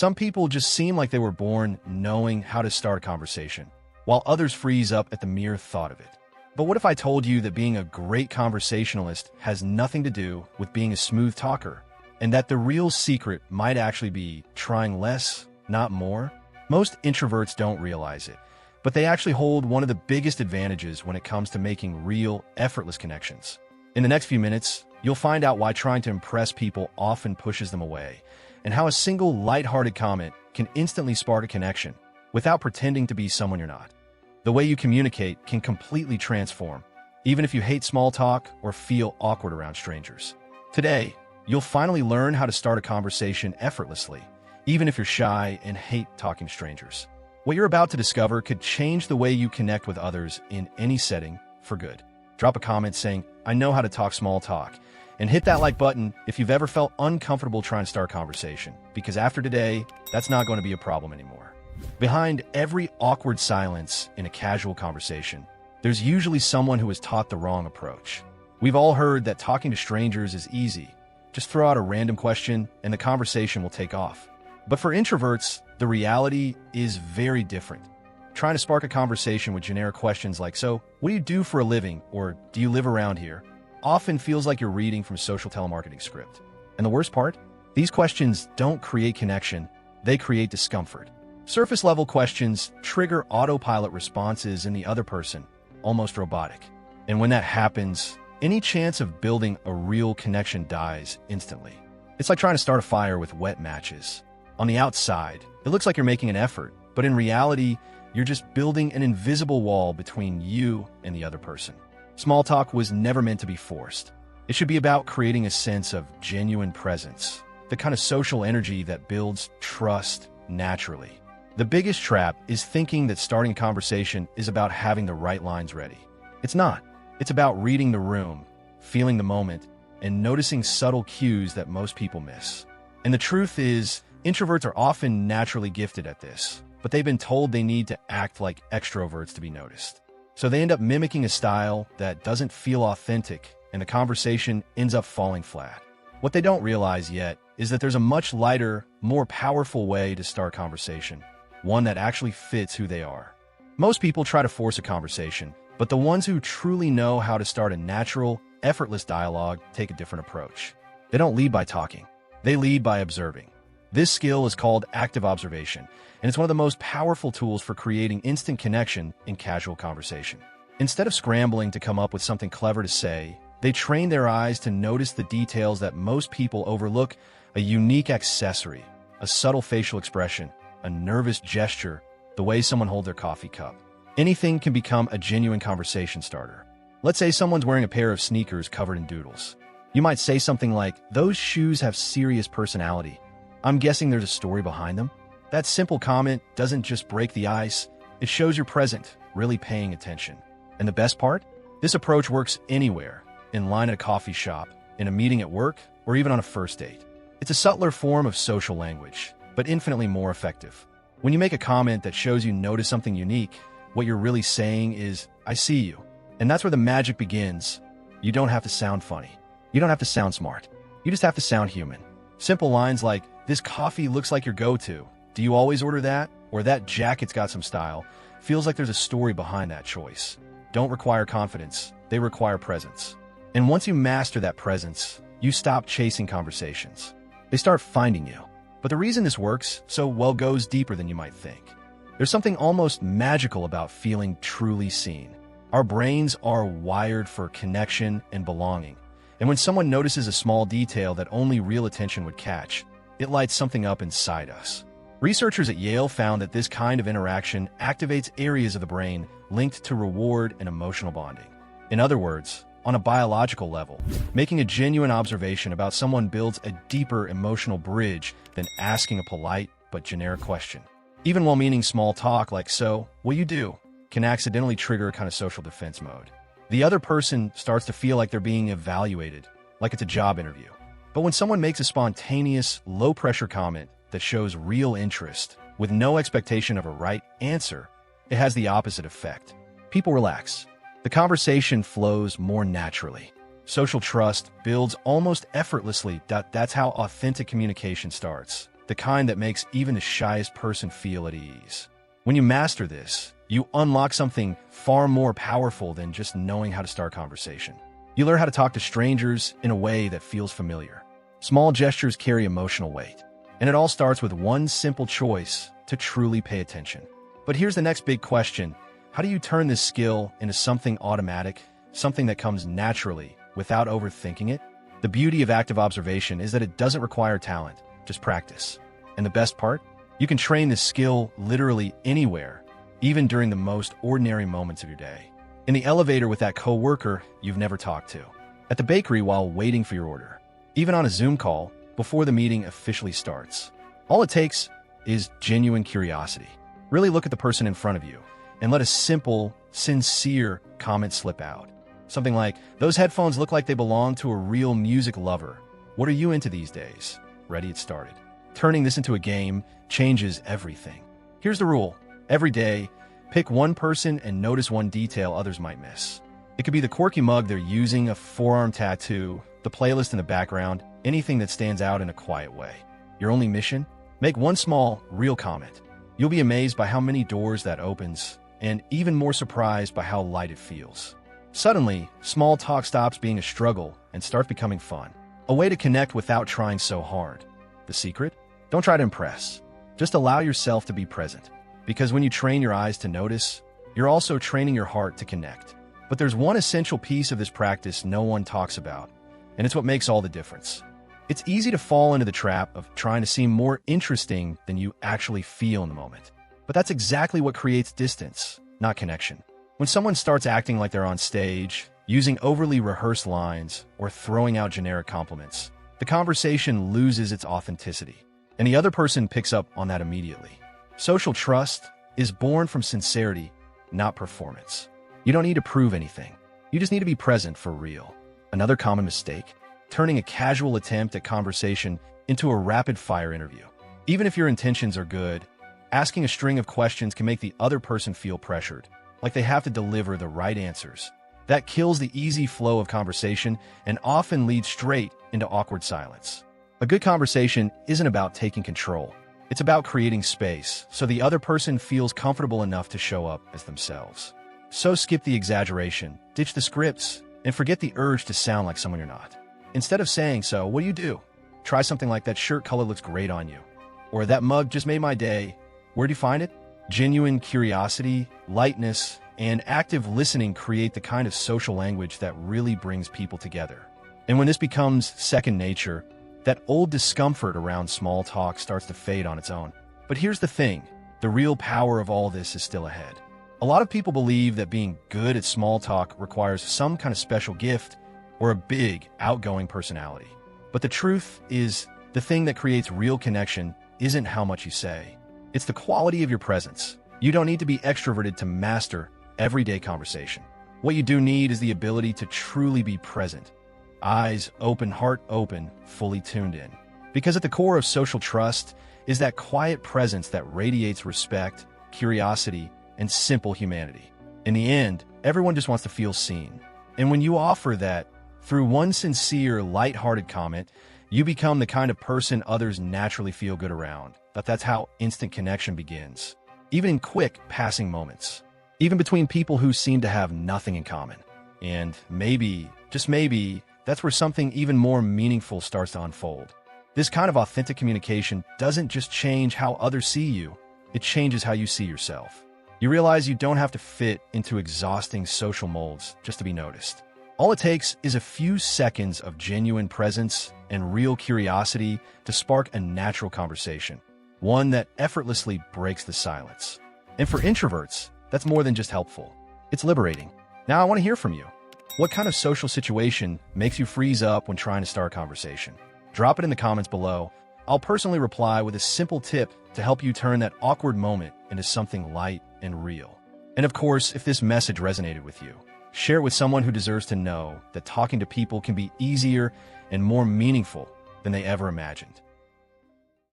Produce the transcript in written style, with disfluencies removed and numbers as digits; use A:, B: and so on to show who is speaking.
A: Some people just seem like they were born knowing how to start a conversation, while others freeze up at the mere thought of it. But what if I told you that being a great conversationalist has nothing to do with being a smooth talker, and that the real secret might actually be trying less, not more? Most introverts don't realize it, but they actually hold one of the biggest advantages when it comes to making real, effortless connections. In the next few minutes, you'll find out why trying to impress people often pushes them away, and how a single lighthearted comment can instantly spark a connection without pretending to be someone you're not. The way you communicate can completely transform, even if you hate small talk or feel awkward around strangers. Today, you'll finally learn how to start a conversation effortlessly, even if you're shy and hate talking to strangers. What you're about to discover could change the way you connect with others in any setting for good. Drop a comment saying, "I know how to talk small talk," and hit that like button if you've ever felt uncomfortable trying to start a conversation, because after today, that's not going to be a problem anymore. Behind every awkward silence in a casual conversation, there's usually someone who was taught the wrong approach. We've all heard that talking to strangers is easy. Just throw out a random question and the conversation will take off. But for introverts, the reality is very different. Trying to spark a conversation with generic questions like, "So, what do you do for a living?" or "Do you live around here?" often feels like you're reading from a social telemarketing script. And the worst part? These questions don't create connection, they create discomfort. Surface-level questions trigger autopilot responses in the other person, almost robotic. And when that happens, any chance of building a real connection dies instantly. It's like trying to start a fire with wet matches. On the outside, it looks like you're making an effort, but in reality, you're just building an invisible wall between you and the other person. Small talk was never meant to be forced. It should be about creating a sense of genuine presence, the kind of social energy that builds trust naturally. The biggest trap is thinking that starting a conversation is about having the right lines ready. It's not. It's about reading the room, feeling the moment, and noticing subtle cues that most people miss. And the truth is, introverts are often naturally gifted at this, but they've been told they need to act like extroverts to be noticed. So they end up mimicking a style that doesn't feel authentic, and the conversation ends up falling flat. What they don't realize yet is that there's a much lighter, more powerful way to start conversation, one that actually fits who they are. Most people try to force a conversation, but the ones who truly know how to start a natural, effortless dialogue take a different approach. They don't lead by talking. They lead by observing. This skill is called active observation, and it's one of the most powerful tools for creating instant connection in casual conversation. Instead of scrambling to come up with something clever to say, they train their eyes to notice the details that most people overlook: a unique accessory, a subtle facial expression, a nervous gesture, the way someone holds their coffee cup. Anything can become a genuine conversation starter. Let's say someone's wearing a pair of sneakers covered in doodles. You might say something like, "Those shoes have serious personality. I'm guessing there's a story behind them." That simple comment doesn't just break the ice, it shows you're present, really paying attention. And the best part? This approach works anywhere, in line at a coffee shop, in a meeting at work, or even on a first date. It's a subtler form of social language, but infinitely more effective. When you make a comment that shows you notice something unique, what you're really saying is, "I see you." And that's where the magic begins. You don't have to sound funny. You don't have to sound smart. You just have to sound human. Simple lines like, "This coffee looks like your go-to. Do you always order that?" Or "That jacket's got some style." Feels like there's a story behind that choice. Don't require confidence. They require presence. And once you master that presence, you stop chasing conversations. They start finding you. But the reason this works so well goes deeper than you might think. There's something almost magical about feeling truly seen. Our brains are wired for connection and belonging. And when someone notices a small detail that only real attention would catch, it lights something up inside us. Researchers at Yale found that this kind of interaction activates areas of the brain linked to reward and emotional bonding. In other words, on a biological level, making a genuine observation about someone builds a deeper emotional bridge than asking a polite but generic question. Even while meaning small talk like, "So, what do you do?" can accidentally trigger a kind of social defense mode. The other person starts to feel like they're being evaluated, like it's a job interview. But when someone makes a spontaneous, low-pressure comment that shows real interest, with no expectation of a right answer, it has the opposite effect. People relax. The conversation flows more naturally. Social trust builds almost effortlessly. That's how authentic communication starts. the kind that makes even the shyest person feel at ease. When you master this, you unlock something far more powerful than just knowing how to start conversation. You learn how to talk to strangers in a way that feels familiar. Small gestures carry emotional weight, and it all starts with one simple choice to truly pay attention. But here's the next big question. How do you turn this skill into something automatic, something that comes naturally without overthinking it? The beauty of active observation is that it doesn't require talent, just practice. And the best part? You can train this skill literally anywhere, even during the most ordinary moments of your day. In the elevator with that coworker you've never talked to, at the bakery while waiting for your order, even on a Zoom call before the meeting officially starts. All it takes is genuine curiosity. Really look at the person in front of you and let a simple, sincere comment slip out. Something like, "Those headphones look like they belong to a real music lover. What are you into these days?" Ready, it started. Turning this into a game changes everything. Here's the rule. Every day, pick one person and notice one detail others might miss. It could be the quirky mug they're using, a forearm tattoo, the playlist in the background, anything that stands out in a quiet way. Your only mission? Make one small, real comment. You'll be amazed by how many doors that opens, and even more surprised by how light it feels. Suddenly, small talk stops being a struggle and starts becoming fun. A way to connect without trying so hard. The secret? Don't try to impress. Just allow yourself to be present. Because when you train your eyes to notice, you're also training your heart to connect. But there's one essential piece of this practice no one talks about, and it's what makes all the difference. It's easy to fall into the trap of trying to seem more interesting than you actually feel in the moment. But that's exactly what creates distance, not connection. When someone starts acting like they're on stage, using overly rehearsed lines, or throwing out generic compliments, the conversation loses its authenticity, and the other person picks up on that immediately. Social trust is born from sincerity, not performance. You don't need to prove anything. You just need to be present for real. Another common mistake, turning a casual attempt at conversation into a rapid-fire interview. Even if your intentions are good, asking a string of questions can make the other person feel pressured, like they have to deliver the right answers. That kills the easy flow of conversation and often leads straight into awkward silence. A good conversation isn't about taking control. It's about creating space so the other person feels comfortable enough to show up as themselves. So skip the exaggeration, ditch the scripts, and forget the urge to sound like someone you're not. Instead of saying so, what do? Try something like, "That shirt color looks great on you." Or, "That mug just made my day." Where'd you find it? Genuine curiosity, lightness, and active listening create the kind of social language that really brings people together. And when this becomes second nature, that old discomfort around small talk starts to fade on its own. But here's the thing, the real power of all this is still ahead. A lot of people believe that being good at small talk requires some kind of special gift or a big, outgoing personality. But the truth is, the thing that creates real connection isn't how much you say. It's the quality of your presence. You don't need to be extroverted to master everyday conversation. What you do need is the ability to truly be present. Eyes open, heart open, fully tuned in. Because at the core of social trust is that quiet presence that radiates respect, curiosity, and simple humanity. In the end, everyone just wants to feel seen. And when you offer that, through one sincere, light-hearted comment, you become the kind of person others naturally feel good around. That's how instant connection begins. Even in quick, passing moments. Even between people who seem to have nothing in common. And maybe, just maybe, that's where something even more meaningful starts to unfold. This kind of authentic communication doesn't just change how others see you, it changes how you see yourself. You realize you don't have to fit into exhausting social molds just to be noticed. All it takes is a few seconds of genuine presence and real curiosity to spark a natural conversation, one that effortlessly breaks the silence. And for introverts, that's more than just helpful. It's liberating. Now I want to hear from you. What kind of social situation makes you freeze up when trying to start a conversation? Drop it in the comments below. I'll personally reply with a simple tip to help you turn that awkward moment into something light and real. And of course, if this message resonated with you, share it with someone who deserves to know that talking to people can be easier and more meaningful than they ever imagined.